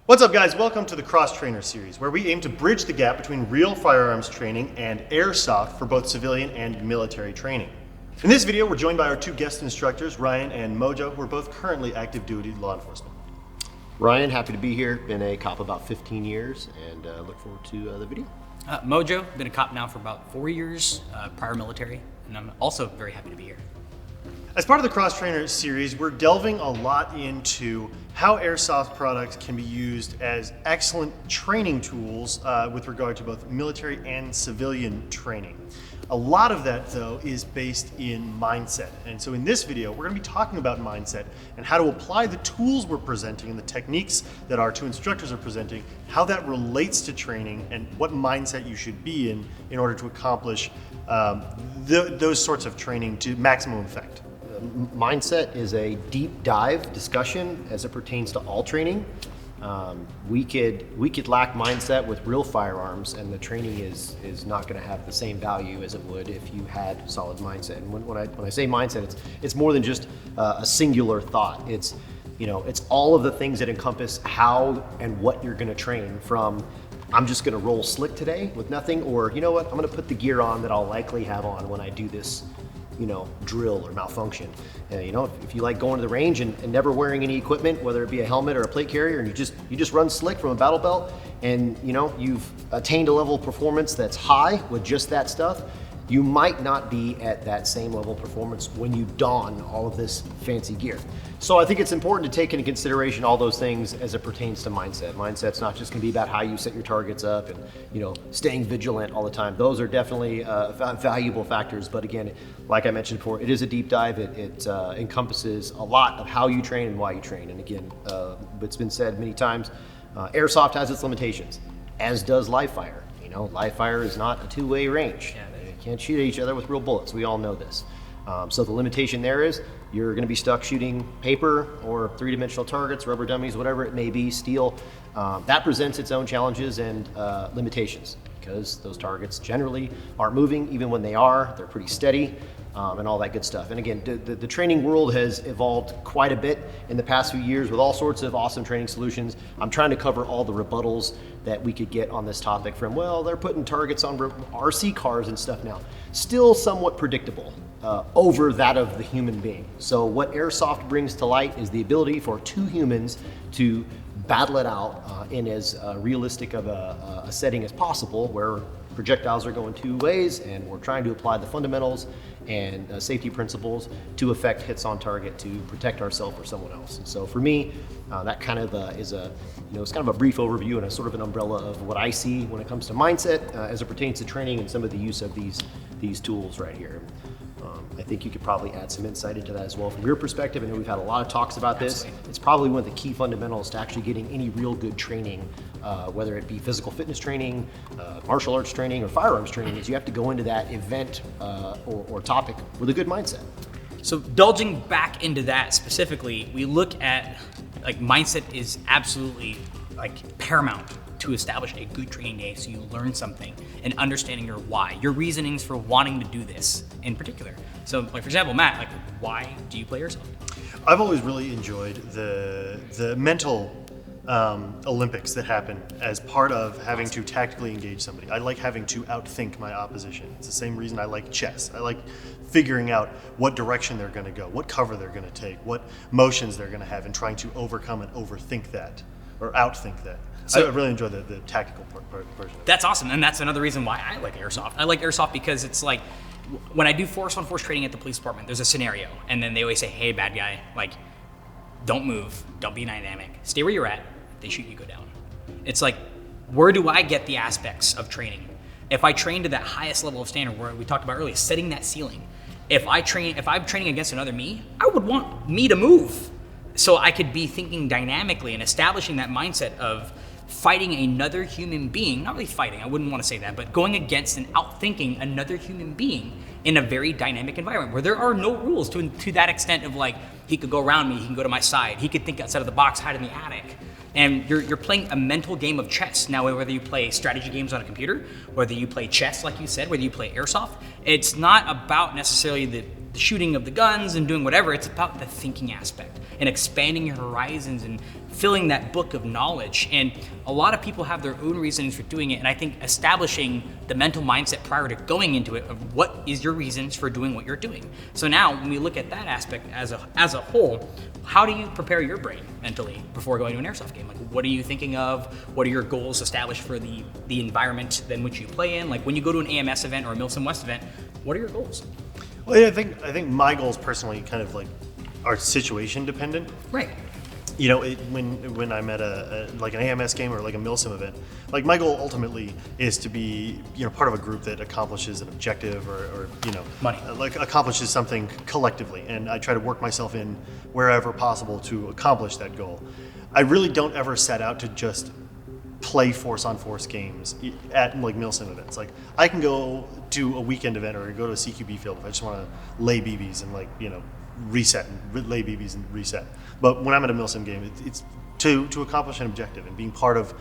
What's up, guys? Welcome to the Cross Trainer series, where we aim to bridge the gap between real firearms training and airsoft for both civilian and military training. In this video, we're joined by our two guest instructors, Ryan and Mojo, who are both currently active duty law enforcement. Ryan, happy to be here. Been a cop about 15 years and look forward to the video. Mojo, been a cop now for about 4 years, prior military, and I'm also very happy to be here. As part of the Cross Trainer series, we're delving a lot into how airsoft products can be used as excellent training tools with regard to both military and civilian training. A lot of that, though, is based in mindset. And so in this video, we're going to be talking about mindset and how to apply the tools we're presenting and the techniques that our two instructors are presenting, how that relates to training and what mindset you should be in order to accomplish those sorts of training to maximum effect. Mindset is a deep dive discussion as it pertains to all training. We could lack mindset with real firearms, and the training is not going to have the same value as it would if you had solid mindset. And when I say mindset, it's more than just a singular thought. It's all of the things that encompass how and what you're going to train. From I'm just going to roll slick today with nothing, or you know what, I'm going to put the gear on that I'll likely have on when I do this drill or malfunction. If you like going to the range and never wearing any equipment, whether it be a helmet or a plate carrier, and you just run slick from a battle belt, and you've attained a level of performance that's high with just that stuff, you might not be at that same level of performance when you don all of this fancy gear. So I think it's important to take into consideration all those things as it pertains to mindset. Mindset's not just going to be about how you set your targets up and staying vigilant all the time. Those are definitely valuable factors, but again, like I mentioned before, it is a deep dive. It encompasses a lot of how you train and why you train. And again, it's been said many times, airsoft has its limitations, as does live fire. Live fire is not a two-way range. Can't shoot at each other with real bullets. We all know this. So the limitation there is you're going to be stuck shooting paper or three-dimensional targets, rubber dummies, whatever it may be, steel. That presents its own challenges and limitations because those targets generally aren't moving. Even when they are, they're pretty steady and all that good stuff. And again, the training world has evolved quite a bit in the past few years with all sorts of awesome training solutions. I'm trying to cover all the rebuttals that we could get on this topic from, well, they're putting targets on RC cars and stuff now. Still somewhat predictable over that of the human being. So what airsoft brings to light is the ability for two humans to battle it out in as realistic of a setting as possible, where projectiles are going two ways and we're trying to apply the fundamentals and safety principles to affect hits on target to protect ourselves or someone else. And so for me, that kind of is it's kind of a brief overview and a sort of an umbrella of what I see when it comes to mindset as it pertains to training and some of the use of these tools right here. I think you could probably add some insight into that as well from your perspective. I know we've had a lot of talks about this. Absolutely. It's probably one of the key fundamentals to actually getting any real good training, whether it be physical fitness training, martial arts training, or firearms training, is you have to go into that event or topic with a good mindset. So delving back into that specifically, we look at mindset is absolutely paramount to establish a good training day, so you learn something and understanding your why, your reasonings for wanting to do this in particular. So for example, Matt, why do you play airsoft? I've always really enjoyed the mental Olympics that happen as part of having to tactically engage somebody. I like having to outthink my opposition. It's the same reason I like chess. I like figuring out what direction they're going to go, what cover they're going to take, what motions they're going to have, and trying to overcome and overthink that or outthink that. So I really enjoy the tactical portion. That's awesome, and that's another reason why I like airsoft. I like airsoft because it's when I do force-on-force training at the police department, there's a scenario, and then they always say, hey, bad guy, don't move, don't be dynamic, stay where you're at, they shoot you, go down. It's where do I get the aspects of training? If I train to that highest level of standard, where we talked about earlier, setting that ceiling, if I'm training against another me, I would want me to move, so I could be thinking dynamically and establishing that mindset of fighting another human being, not really fighting, I wouldn't want to say that, but going against and outthinking another human being in a very dynamic environment where there are no rules to that extent of he could go around me, he can go to my side, he could think outside of the box, hide in the attic. And you're playing a mental game of chess. Now, whether you play strategy games on a computer, whether you play chess, like you said, whether you play airsoft, it's not about necessarily the the shooting of the guns and doing whatever. It's about the thinking aspect and expanding your horizons and filling that book of knowledge. And a lot of people have their own reasons for doing it. And I think establishing the mental mindset prior to going into it of what is your reasons for doing what you're doing. So now when we look at that aspect as a whole, how do you prepare your brain mentally before going to an airsoft game? Like, what are you thinking of? What are your goals established for the environment in which you play in? Like when you go to an AMS event or a Milsim West event, what are your goals? Well, yeah, I think my goals personally kind of like are situation dependent. Right. You know, when I'm at like an AMS game or like a Milsim event, like my goal ultimately is to be, you know, part of a group that accomplishes an objective or you know, money, like accomplishes something collectively, and I try to work myself in wherever possible to accomplish that goal. I really don't ever set out to just play force-on-force games at like Milsim events. Like I can go to a weekend event or go to a CQB field if I just want to lay BBs and like, you know, reset and lay BBs and reset. But when I'm at a Milsim game, it's to accomplish an objective and being part of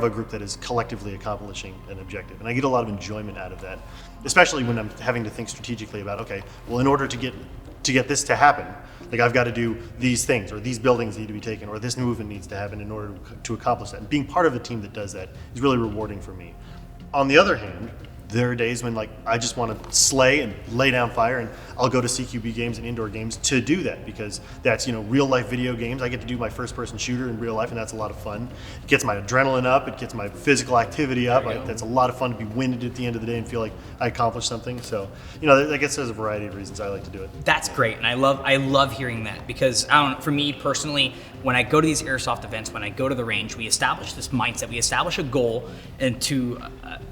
a group that is collectively accomplishing an objective. And I get a lot of enjoyment out of that, especially when I'm having to think strategically about, okay, well, in order to get this to happen, like I've got to do these things, or these buildings need to be taken, or this movement needs to happen in order to accomplish that. And being part of a team that does that is really rewarding for me. On the other hand, there are days when like I just want to slay and lay down fire, and I'll go to CQB games and indoor games to do that because that's, you know, real life video games. I get to do my first person shooter in real life, and that's a lot of fun. It gets my adrenaline up, it gets my physical activity up. That's a lot of fun to be winded at the end of the day and feel like I accomplished something. So, you know, I guess there's a variety of reasons I like to do it. That's great, and I love hearing that because for me personally, when I go to these airsoft events, when I go to the range, we establish this mindset, we establish a goal, and to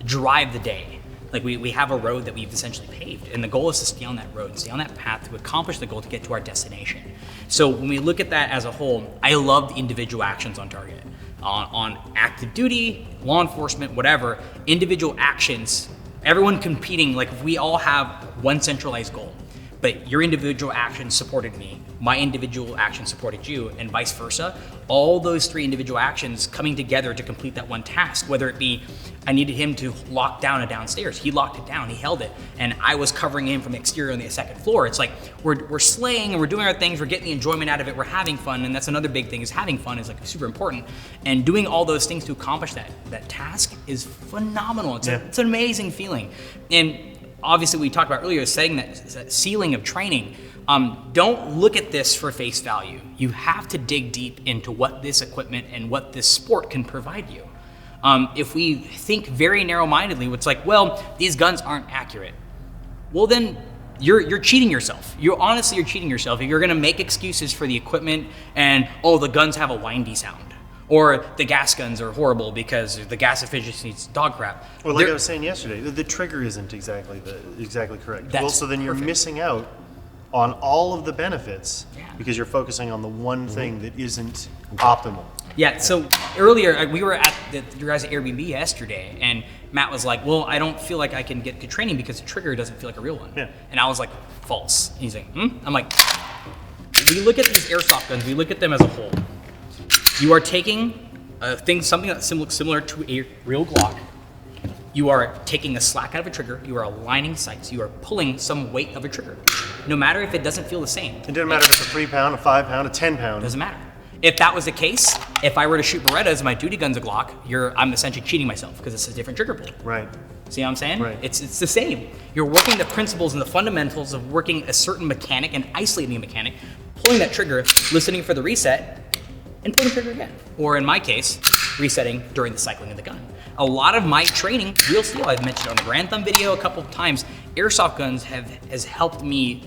drive the day. Like we have a road that we've essentially paved, and the goal is to stay on that road and stay on that path to accomplish the goal to get to our destination. So when we look at that as a whole, I love the individual actions on target. On active duty, law enforcement, whatever, individual actions, everyone competing, like if we all have one centralized goal, but your individual action supported me, my individual action supported you, and vice versa. All those three individual actions coming together to complete that one task, whether it be I needed him to lock down a downstairs, he locked it down, he held it, and I was covering him from the exterior on the second floor. It's like we're slaying and we're doing our things, we're getting the enjoyment out of it, we're having fun, and that's another big thing is having fun is like super important. And doing all those things to accomplish that task is phenomenal. It's an amazing feeling. And obviously we talked about earlier, setting that ceiling of training. Don't look at this for face value. You have to dig deep into what this equipment and what this sport can provide you. If we think very narrow-mindedly, it's like, well, these guns aren't accurate. Well, then you're cheating yourself. You're cheating yourself if you're gonna make excuses for the equipment and, oh, the guns have a windy sound. Or the gas guns are horrible because the gas efficiency is dog crap. Well, like I was saying yesterday, the trigger isn't exactly correct. Well, so then you're missing out on all of the benefits because you're focusing on the one thing that isn't optimal. Yeah, so earlier we were at your guys' Airbnb yesterday, and Matt was like, well, I don't feel like I can get good training because the trigger doesn't feel like a real one. Yeah. And I was like, false. He's like, I'm like, we look at these airsoft guns, we look at them as a whole. You are taking something that's similar to a real Glock. You are taking the slack out of a trigger, you are aligning sights, you are pulling some weight of a trigger. No matter if it doesn't feel the same. It doesn't matter if it's a 3 pound, a 5 pound, a 10 pound. Doesn't matter. If that was the case, if I were to shoot Berettas and my duty gun's a Glock, I'm essentially cheating myself because it's a different trigger pull. Right. See what I'm saying? Right. It's the same. You're working the principles and the fundamentals of working a certain mechanic and isolating a mechanic, pulling that trigger, listening for the reset, and pulling the trigger again. Or in my case, resetting during the cycling of the gun. A lot of my training, real steel, I've mentioned on the Grand Thumb video a couple of times, airsoft guns has helped me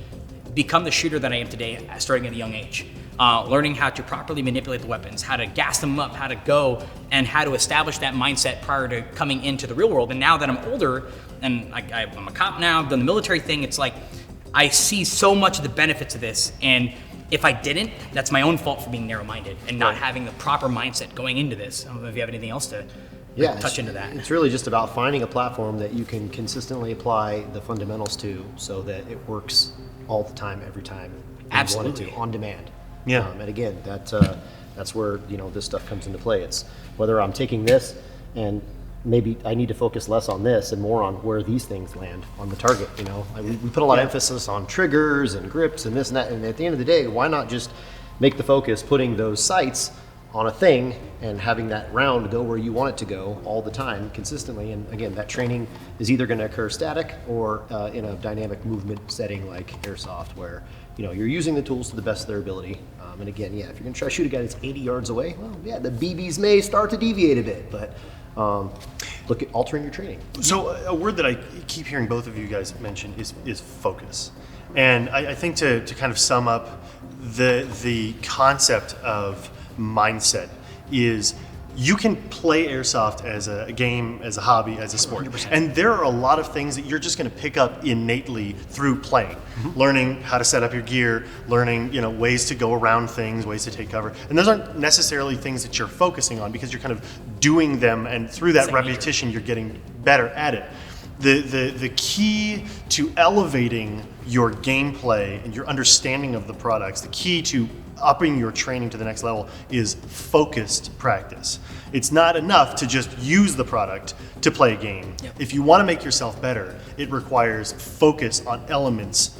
become the shooter that I am today, starting at a young age. Learning how to properly manipulate the weapons, how to gas them up, how to go, and how to establish that mindset prior to coming into the real world. And now that I'm older, and I'm a cop now, I've done the military thing, it's like, I see so much of the benefits of this, and if I didn't, that's my own fault for being narrow-minded and not having the proper mindset going into this. I don't know if you have anything else to touch into that. It's really just about finding a platform that you can consistently apply the fundamentals to so that it works all the time, every time you want it to, on demand. Yeah. And again, that's where this stuff comes into play. It's whether I'm taking this and maybe I need to focus less on this and more on where these things land on the target. You know, we put a lot of emphasis on triggers and grips and this and that. And at the end of the day, why not just make the focus putting those sights on a thing and having that round go where you want it to go all the time consistently? And again, that training is either going to occur static or in a dynamic movement setting like Airsoft, where you're using the tools to the best of their ability. And again, if you're going to try to shoot a guy that's 80 yards away, well, yeah, the BBs may start to deviate a bit, but look at altering your training. So a word that I keep hearing both of you guys mention is focus. And I think to kind of sum up the concept of mindset is you can play Airsoft as a game, as a hobby, as a sport. 100%. And there are a lot of things that you're just going to pick up innately through playing. Learning how to set up your gear, learning ways to go around things, ways to take cover. And those aren't necessarily things that you're focusing on because you're kind of doing them, and through that repetition you're getting better at it. The key to elevating your gameplay and your understanding of the products, the key to upping your training to the next level is focused practice. It's not enough to just use the product to play a game. Yep. If you want to make yourself better, it requires focus on elements,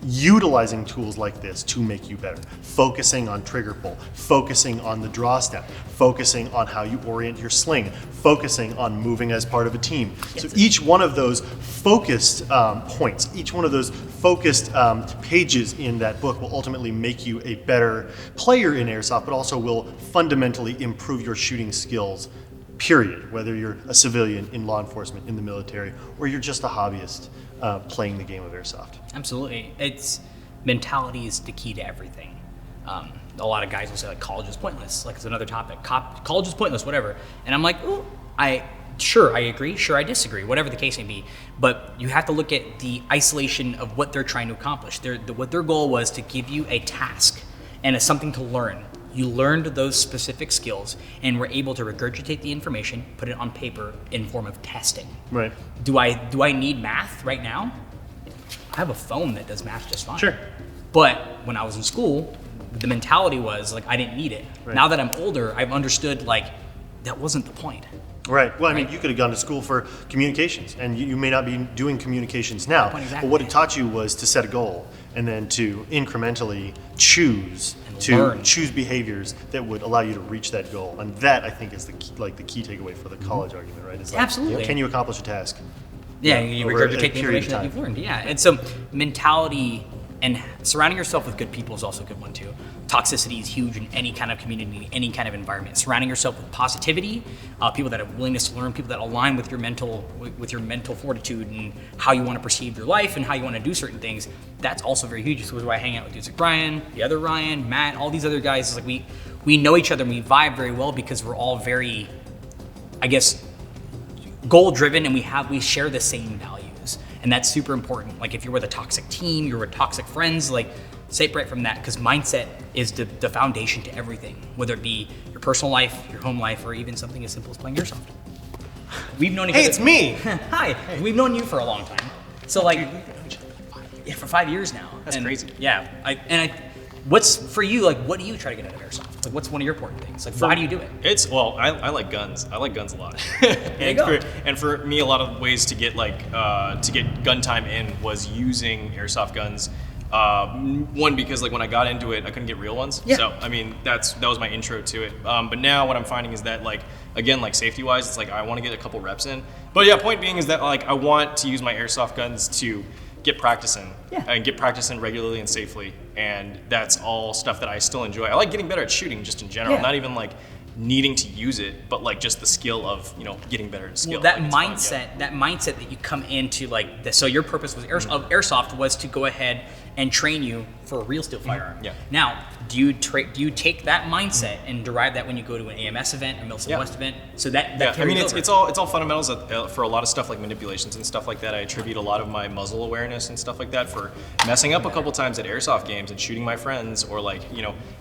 utilizing tools like this to make you better. Focusing on trigger pull, focusing on the draw step, focusing on how you orient your sling, focusing on moving as part of a team. So each one of those focused points, each one of those focused pages in that book will ultimately make you a better player in Airsoft, but also will fundamentally improve your shooting skills, period. Whether you're a civilian, in law enforcement, in the military, or you're just a hobbyist playing the game of Airsoft. Absolutely. Mentality is the key to everything. A lot of guys will say like college is pointless, like it's another topic. College is pointless, whatever. And I'm like, ooh, I agree, sure I disagree, whatever the case may be. But you have to look at the isolation of what they're trying to accomplish. What their goal was to give you a task and something to learn. You learned those specific skills and were able to regurgitate the information, put it on paper in form of testing. Right. Do I need math right now? I have a phone that does math just fine. Sure. But when I was in school, the mentality was like I didn't need it. Right. Now that I'm older, I've understood like that wasn't the point. Right. Well, I mean, you could have gone to school for communications, and you may not be doing communications now. Exactly. But what it taught you was to set a goal and then to incrementally choose behaviors that would allow you to reach that goal. And that, I think, is the key takeaway for the college argument, right? It's like, Absolutely. Can you accomplish a task? Yeah, you over a regurgitate the period of information that time. you've learned. Yeah, and so mentality and surrounding yourself with good people is also a good one too. Toxicity is huge in any kind of community, any kind of environment. Surrounding yourself with positivity, people that have willingness to learn, people that align with your mental fortitude and how you want to perceive your life and how you want to do certain things. That's also very huge. So why I hang out with dudes like Brian, the other Ryan, Matt, all these other guys. Is like we know each other and we vibe very well because we're all very, I guess, goal driven, and we share the same values, and that's super important. Like if you're with a toxic team, you're with toxic friends, like separate from that, because mindset is the foundation to everything, whether it be your personal life, your home life, or even something as simple as playing Airsoft. We've known each other. Hey, it's me. Hi. We've known you for a long time, so like for 5 years now. That's crazy. Yeah, what's for you? Like, what do you try to get out of Airsoft? Like, what's one of your important things? Like, why do you do it? I like guns. I like guns a lot. you go. And for me, a lot of ways to get gun time in was using Airsoft guns. One, because like when I got into it, I couldn't get real ones. Yeah. So I mean, that was my intro to it. But now what I'm finding is that again, safety wise, it's like I want to get a couple reps in. But yeah, point being is that I want to use my Airsoft guns to get practice in. Yeah. And get practice in regularly and safely. And that's all stuff that I still enjoy. I like getting better at shooting just in general. Yeah. Not even needing to use it, but just the skill of getting better at skill. Well, that It's fun, mindset, that mindset that you come into so your purpose was of Airsoft was to go ahead and train you for a real steel firearm. Yeah. Now, do you take that mindset and derive that when you go to an AMS event, a Milspec West event? So that Yeah, I carries mean, over. it's all fundamentals for a lot of stuff like manipulations and stuff like that. I attribute a lot of my muzzle awareness and stuff like that for messing up a couple times at Airsoft games and shooting my friends, or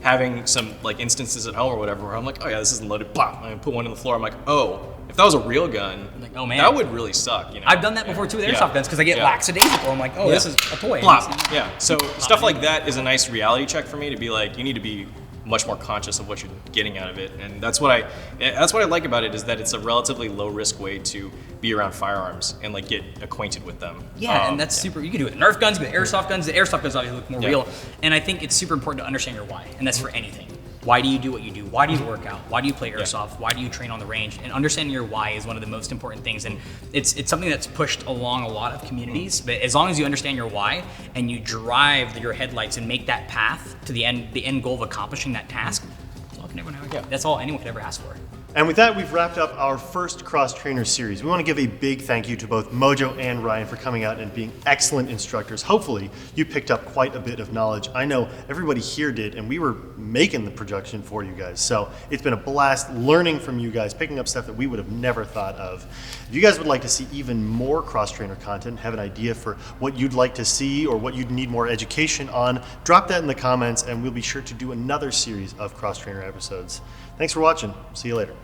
having some instances at home or whatever where I'm like, oh yeah, this isn't loaded, blah, and I put one in the floor. I'm like, oh, if that was a real gun, oh, man. that would really suck. I've done that before too with Airsoft guns because I get lackadaisical. I'm like, oh, this is a toy. Blah. Yeah. So stuff like that is a nice reality check for me to be like, you need to be much more conscious of what you're getting out of it. And that's what I like about it, is that it's a relatively low risk way to be around firearms and like get acquainted with them. Yeah, and that's super. You can do it with Nerf guns, with airsoft guns. The airsoft guns obviously look more real, and I think it's super important to understand your why, and that's for anything. Why do you do what you do? Why do you work out? Why do you play airsoft? Why do you train on the range? And understanding your why is one of the most important things. And it's something that's pushed along a lot of communities. But as long as you understand your why and you drive your headlights and make that path to the end goal of accomplishing that task, that's all anyone could ever ask for. And with that, we've wrapped up our first Cross Trainer series. We want to give a big thank you to both Mojo and Ryan for coming out and being excellent instructors. Hopefully, you picked up quite a bit of knowledge. I know everybody here did, and we were making the projection for you guys. So it's been a blast learning from you guys, picking up stuff that we would have never thought of. If you guys would like to see even more Cross Trainer content, have an idea for what you'd like to see or what you'd need more education on, drop that in the comments, and we'll be sure to do another series of Cross Trainer episodes. Thanks for watching. See you later.